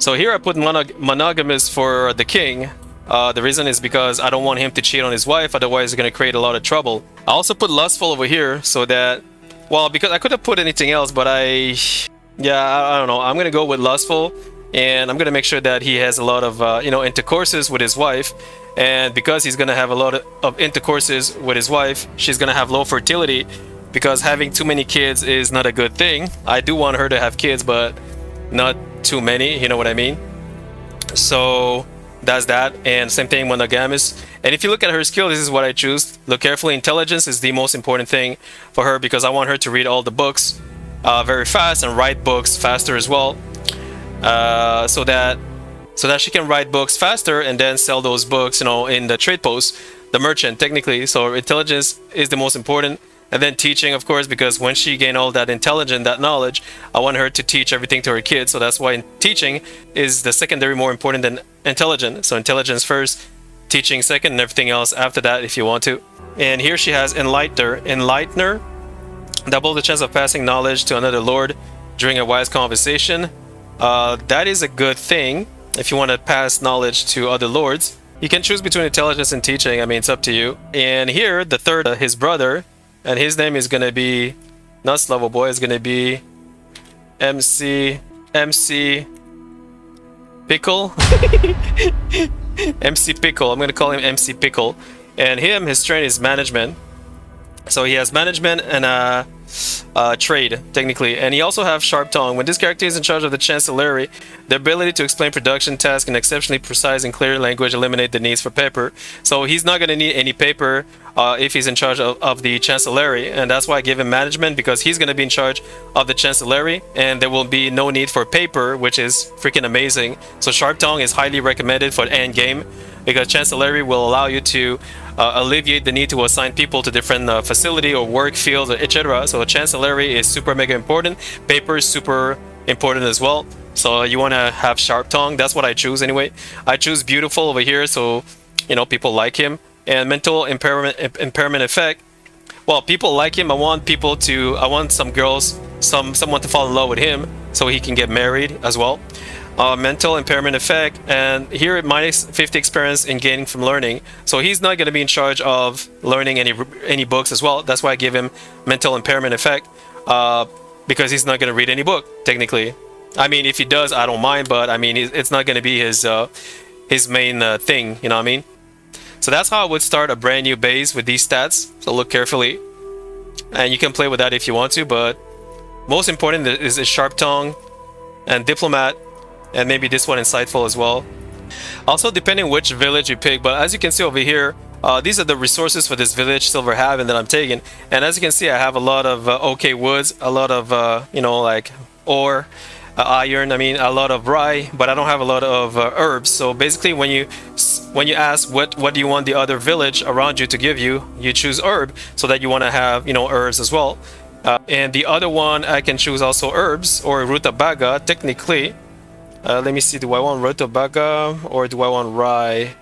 So here I put monogamous for the king. The reason is because I don't want him to cheat on his wife, otherwise it's going to create a lot of trouble. I also put lustful over here so that, well, because I could have put anything else, but I don't know. I'm going to go with lustful, and I'm going to make sure that he has a lot of, intercourses with his wife. And because he's going to have a lot of intercourses with his wife, she's going to have low fertility, because having too many kids is not a good thing. I do want her to have kids, but not too many, you know what I mean? So that's that. And same thing, monogamous. And if you look at her skill, this is what I choose. Look carefully. Intelligence is the most important thing for her, because I want her to read all the books very fast and write books faster as well, so that she can write books faster and then sell those books, in the trade post, the merchant technically. So intelligence is the most important. And then teaching, of course, because when she gained all that intelligence, that knowledge, I want her to teach everything to her kids. So that's why teaching is the secondary more important than intelligence. So intelligence first, teaching second, and everything else after that if you want to. And here she has enlightener, double the chance of passing knowledge to another lord during a wise conversation. That is a good thing if you want to pass knowledge to other lords. You can choose between intelligence and teaching. I mean, it's up to you. And here, the third, his brother, and his name is gonna be not Slovo Boy. It's gonna be MC Pickle. MC Pickle. I'm gonna call him MC Pickle. And his strength is management. So he has management and trade technically, and he also have sharp tongue. When this character is in charge of the chancellery, the ability to explain production tasks in exceptionally precise and clear language eliminate the needs for paper. So he's not going to need any paper if he's in charge of the chancellery, and that's why I give him management, because he's going to be in charge of the chancellery and there will be no need for paper, which is freaking amazing. So sharp tongue is highly recommended for the end game, because chancellery will allow you to alleviate the need to assign people to different facility or work fields, etc. So chancellery is super mega important. Paper is super important as well. So you want to have sharp tongue. That's what I choose anyway. I choose beautiful over here, so people like him. And mental impairment effect. Well, people like him. I want some girls, someone to fall in love with him so he can get married as well. Mental impairment effect, and here minus 50 experience in gaining from learning. So he's not going to be in charge of learning any books as well. That's why I give him mental impairment effect, because he's not going to read any book technically. I mean, if he does, I don't mind, but I mean, it's not going to be his main thing. You know what I mean? So that's how I would start a brand new base with these stats. So look carefully, and you can play with that if you want to. But most important is a sharp tongue and diplomat. And maybe this one insightful as well. Also, depending which village you pick, but as you can see over here, these are the resources for this village, Silver Haven, that I'm taking. And as you can see, I have a lot of okay woods, a lot of like ore, iron. I mean, a lot of rye, but I don't have a lot of herbs. So basically, when you ask what do you want the other village around you to give you, you choose herb, so that you want to have herbs as well. And the other one, I can choose also herbs or rutabaga technically. Let me see, do I want rutabaga or do I want rye?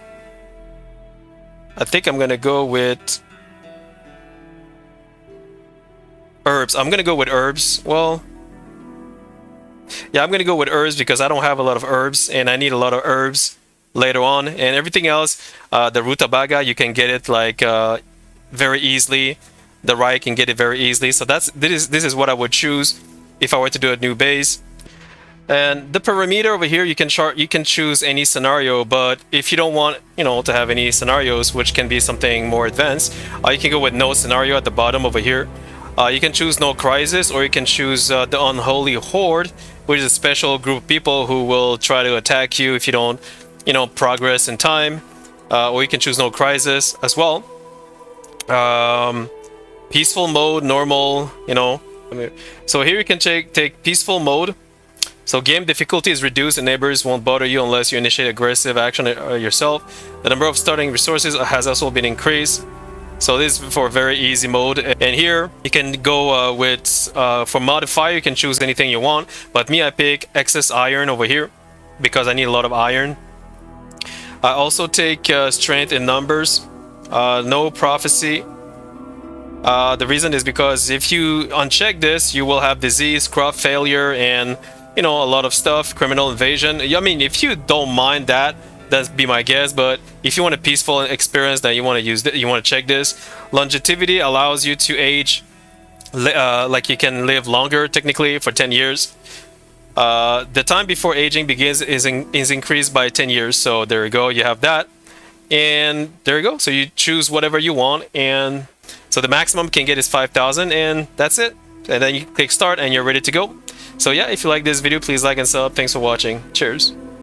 I think I'm gonna go with herbs. I'm gonna go with herbs. Well, yeah, I'm gonna go with herbs because I don't have a lot of herbs and I need a lot of herbs later on. And everything else, the rutabaga, you can get it like very easily. The rye can get it very easily. So this is what I would choose if I were to do a new base. And the parameter over here, you can choose any scenario, but if you don't want to have any scenarios, which can be something more advanced, you can go with no scenario at the bottom over here. You can choose no crisis, or you can choose the unholy horde, which is a special group of people who will try to attack you if you don't progress in time. Or you can choose no crisis as well. Peaceful mode, normal, so here you can take peaceful mode. So game difficulty is reduced and neighbors won't bother you unless you initiate aggressive action yourself. The number of starting resources has also been increased. So this is for a very easy mode. And here you can go with, for modifier, you can choose anything you want. But me, I pick excess iron over here because I need a lot of iron. I also take strength in numbers, no prophecy. The reason is because if you uncheck this, you will have disease, crop failure, and you know, a lot of stuff, criminal invasion. I mean, if you don't mind that, that'd be my guess. But if you want a peaceful experience, then you want to use you want to check this. Longevity allows you to age, like you can live longer technically for 10 years. The time before aging begins is increased by 10 years. So there you go, you have that. And there you go. So you choose whatever you want, and so the maximum can get is 5,000, and that's it. And then you click start, and you're ready to go. So yeah, if you like this video, please like and sub. Thanks for watching. Cheers.